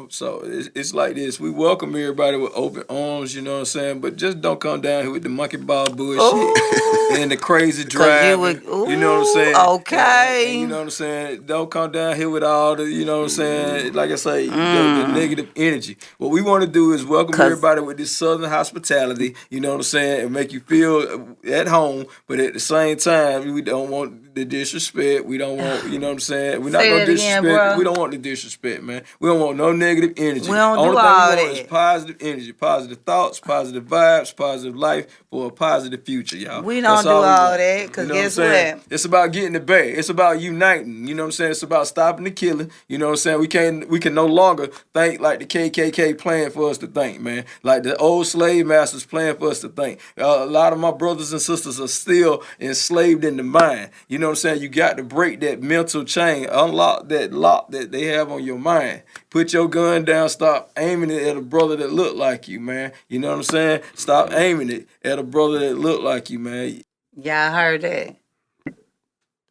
So it's like this. We welcome everybody with open arms, you know what I'm saying? But just don't come down here with the monkey ball bullshit and the crazy driving. You know what I'm saying? Okay. And you know what I'm saying? Don't come down here with all the, you know what I'm saying? Like I say, the negative energy. What we want to do is welcome everybody with this southern hospitality, you know what I'm saying? And make you feel at home. But at the same time, we don't want the disrespect. We don't want, you know what I'm saying? We're not going to disrespect. We don't want the disrespect, man. We don't want no negative energy. We don't Only do thing all we that. want is positive energy, positive thoughts, positive vibes, positive life for a positive future, y'all. We don't do all that, because guess what? It's about getting the bag. It's about uniting. You know what I'm saying? It's about stopping the killing. You know what I'm saying? We can no longer think like the KKK plan for us to think, man. Like the old slave masters plan for us to think. A lot of my brothers and sisters are still enslaved in the mind. You know what I'm saying? You got to break that mental chain, unlock that lock that they have on your mind. Put your gun down, stop aiming it at a brother that look like you, man. You know what I'm saying? Stop aiming it at a brother that look like you, man. Y'all heard that.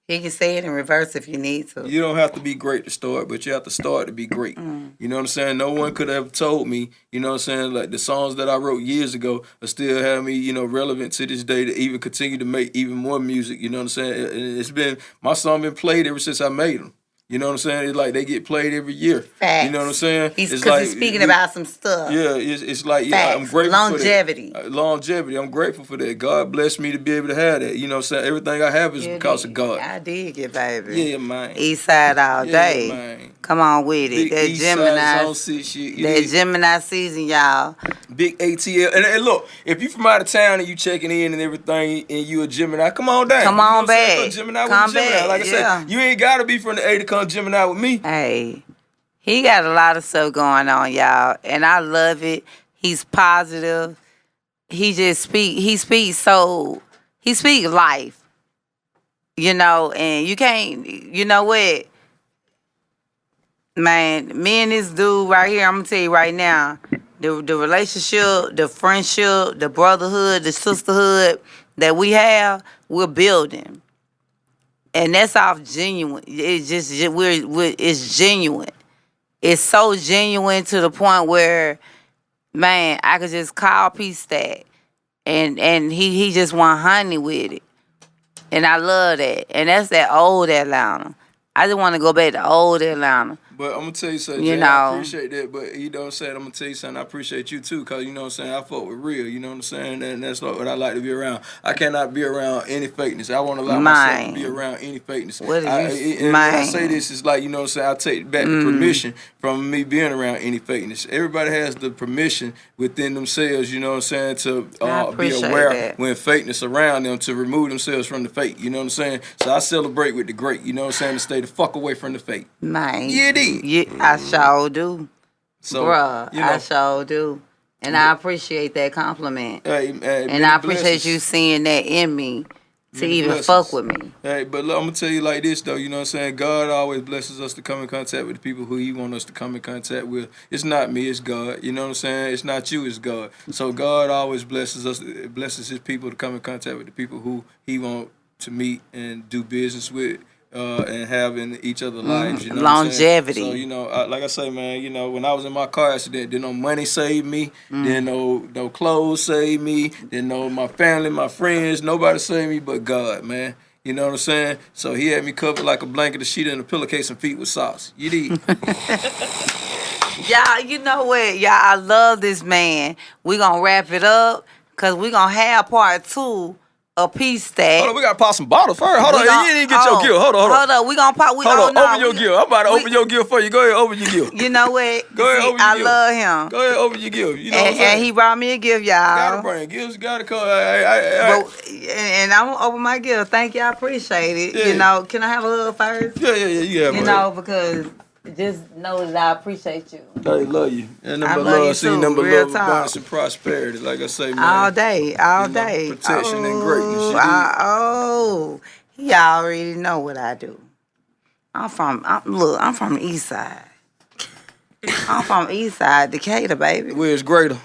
He can say it in reverse if you need to. You don't have to be great to start, but you have to start to be great. You know what I'm saying? No one could have told me, you know what I'm saying, like the songs that I wrote years ago are still have me, you know, relevant to this day to even continue to make even more music. You know what I'm saying? It's been, my song been played ever since I made them. You know what I'm saying? It's like they get played every year. Facts. You know what I'm saying? Because he's speaking about some stuff. Yeah, it's like, I'm grateful longevity. for that. Longevity. I'm grateful for that. God blessed me to be able to have that. You know what I'm saying? Everything I have is because of God. I dig it, baby. Yeah, man. East side all day. Man. Come on with it. That Gemini. That Gemini season, y'all. Big ATL. And look, if you from out of town and you checking in and everything and you a Gemini, come on down. Come on back. Gemini with Gemini. Like I said, you ain't got to be from the A to come Gemini with me. Hey, he got a lot of stuff going on, y'all, and I love it. He's positive. He just speaks life, and you can't, you know what, man, me and this dude right here, I'm gonna tell you right now, the relationship, the friendship, the brotherhood, the sisterhood, that we have, we're building. And that's off genuine. It's just it's genuine. It's so genuine to the point where, man, I could just call P Stack and he just want honey with it. And I love that. And that's that old Atlanta. I just want to go back to old Atlanta. But I'm going to tell you something, You Jay, know. I appreciate that. But you know what I'm saying? I'm going to tell you something. I appreciate you too, because you know what I'm saying? I fuck with real. You know what I'm saying? And that's what I like to be around. I cannot be around any fakeness. I want to allow myself to be around any fakeness. What is you, and when I say this, it's like, you know what I'm saying? I take back the permission from me being around any fakeness. Everybody has the permission within themselves, you know what I'm saying, to be aware when fakeness around them, to remove themselves from the fake. You know what I'm saying? So I celebrate with the great, you know what I'm saying, to stay the fuck away from the fake. Man. Yeah, it is. Yeah, I sure do. So, bruh, you know, I sure do. And I appreciate that compliment. Hey, and I appreciate you seeing that in me to even fuck with me. Hey, but look, I'm going to tell you like this, though. You know what I'm saying? God always blesses us to come in contact with the people who he wants us to come in contact with. It's not me, it's God. You know what I'm saying? It's not you, it's God. So God always blesses his people to come in contact with the people who he wants to meet and do business with. And having each other's lives, you know, longevity. So you know, like I say, man, you know, when I was in my car accident, didn't no money save me, didn't no clothes save me, didn't no my family, my friends, nobody saved me but God, man. You know what I'm saying? So he had me covered like a blanket, a sheet, and a pillowcase, and feet with socks. You need. Y'all, you know what? Y'all, I love this man. We gonna wrap it up because we gonna have part 2. A P Stack. Hold on, we gotta pop some bottles first. Hold on, you didn't get your gift. Hold on. We gonna pop. Open your gift. I'm about to open your gift for you. Go ahead, open your gift. You know what? Go ahead, open your gift. I love him. Go ahead, open your gift. You know what I'm saying? And he brought me a gift, y'all. Gotta bring gifts. Gotta come. And I'm gonna open my gift. Thank you. I appreciate it. Yeah. You know, can I have a little first? Yeah. You know, because just know that I appreciate you. I love you. And I number love you love, see too. number Real love, talk. abundance, and prosperity. Like I say, man. All day. Protection and greatness. He already know what I do. I'm from the east side. I'm from east side, Decatur, baby. Where's greater?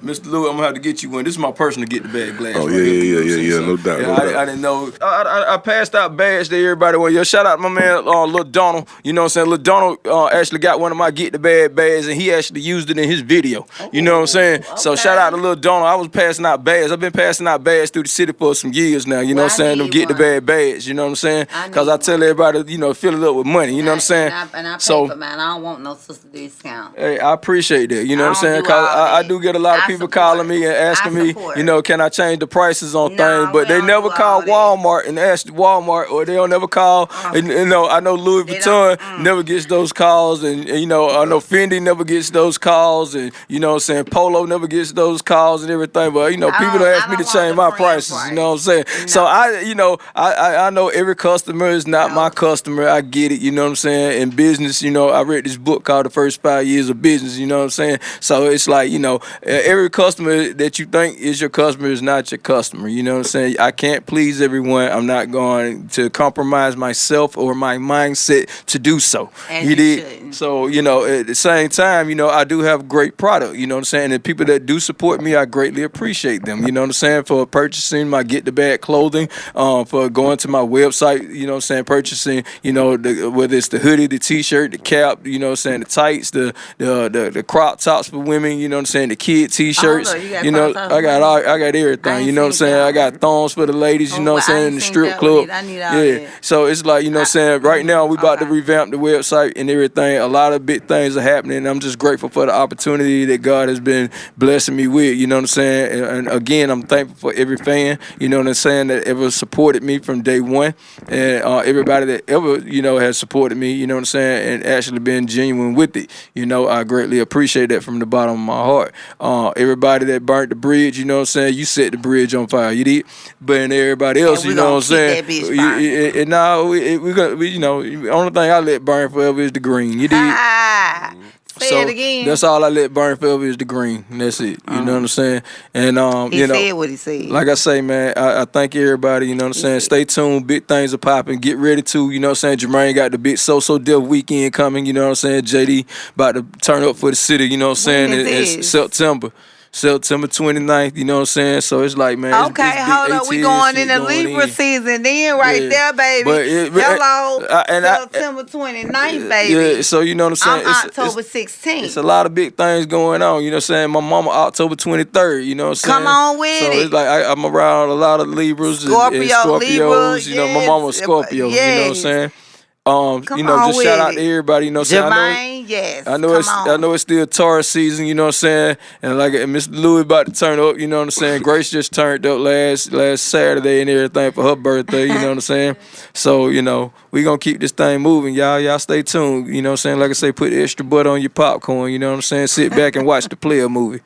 Mr. Lewis, I'm gonna have to get you one. This is my personal get the bag glass. Oh, right yeah, no doubt. I didn't know. I passed out badge to everybody. Well, yo, shout out to my man, Lil Donald. You know what I'm saying? Lil Donald actually got one of my get the bag bags, and he actually used it in his video. You know what I'm saying? Okay. So shout out to Lil Donald. I was passing out bags. I've been passing out bags through the city for some years now. You know what I'm saying? Them get the bag bags. You know what I'm saying? Because I tell everybody, you know, fill it up with money. You know what I'm saying? And I pay for mine. I don't want no sister discount. Hey, I appreciate that. You know what I'm saying? Because I do get a lot of people calling me and asking me, you know, can I change the prices on things? But they never call Walmart and ask Walmart, or they don't never call. And, you know, I know Louis Vuitton never gets those calls, and you know, I know Fendi never gets those calls, and you know what I'm saying, Polo never gets those calls and everything. But you know, people don't ask me to change my prices. You know what I'm saying? No. So I know every customer is not my customer. I get it. You know what I'm saying? In business, you know, I read this book called The First 5 Years of Business. You know what I'm saying? So it's like, you know, every customer that you think is your customer is not your customer. You know what I'm saying? I can't please everyone. I'm not going to compromise myself or my mindset to do so. And you did. So, you know, at the same time, you know, I do have great product. You know what I'm saying? And people that do support me, I greatly appreciate them. You know what I'm saying? For purchasing my Get the Bag clothing, for going to my website, you know what I'm saying? Purchasing, you know, whether it's the hoodie, the t-shirt, the cap, you know what I'm saying? The tights, the crop tops for women, you know what I'm saying? The kid t-shirts, you know, I got everything. You know what I'm saying? I got thongs for the ladies. You know what I'm saying? The strip club. Yeah. So it's like, you know what I'm saying? Right now we about to revamp the website and everything. A lot of big things are happening. I'm just grateful for the opportunity that God has been blessing me with. You know what I'm saying? And again, I'm thankful for every fan. You know what I'm saying? That ever supported me from day one, and everybody that ever, you know, has supported me. You know what I'm saying? And actually been genuine with it. You know, I greatly appreciate that from the bottom of my heart. Everybody that burnt the bridge, you know what I'm saying? You set the bridge on fire, you did. But and everybody else, you know what I'm saying? And now we you know, the only thing I let burn forever is the green. You did. Say it again. That's all I let burn forever is the green. And that's it. You know what I'm saying? And he you know, said what he said. Like I say, man, I thank everybody, you know what I'm saying? Stay tuned, big things are popping. Get ready to, you know what I'm saying? Jermaine got the big So Deaf weekend coming, you know what I'm saying? JD about to turn up for the city, you know what I'm saying? It's September. September 29th, you know what I'm saying? So it's like, man, it's Okay, big hold up. We going in the Libra in. season then right Yeah. there, baby. But Hello, I- September 29th, baby. Yeah, so you know what I'm saying? I'm October 16th. It's a lot of big things going on, you know what I'm saying? My mama October 23rd, you know what I'm saying? Come on with so it. it's like I'm around a lot of Libras and Scorpios. Libra, you know, my mama a Scorpio, you know what I'm saying? Come you know, on just with shout out it. to everybody, you know what I'm saying? Jermaine, yes. I know it's still Taurus season, you know what I'm saying? And like Mr. Louis about to turn up, you know what I'm saying? Grace just turned up last Saturday and everything for her birthday, you know what I'm saying? So, you know, we gonna keep this thing moving, y'all. Y'all stay tuned, you know what I'm saying? Like I say, put extra butter on your popcorn, you know what I'm saying? Sit back and watch the Player movie.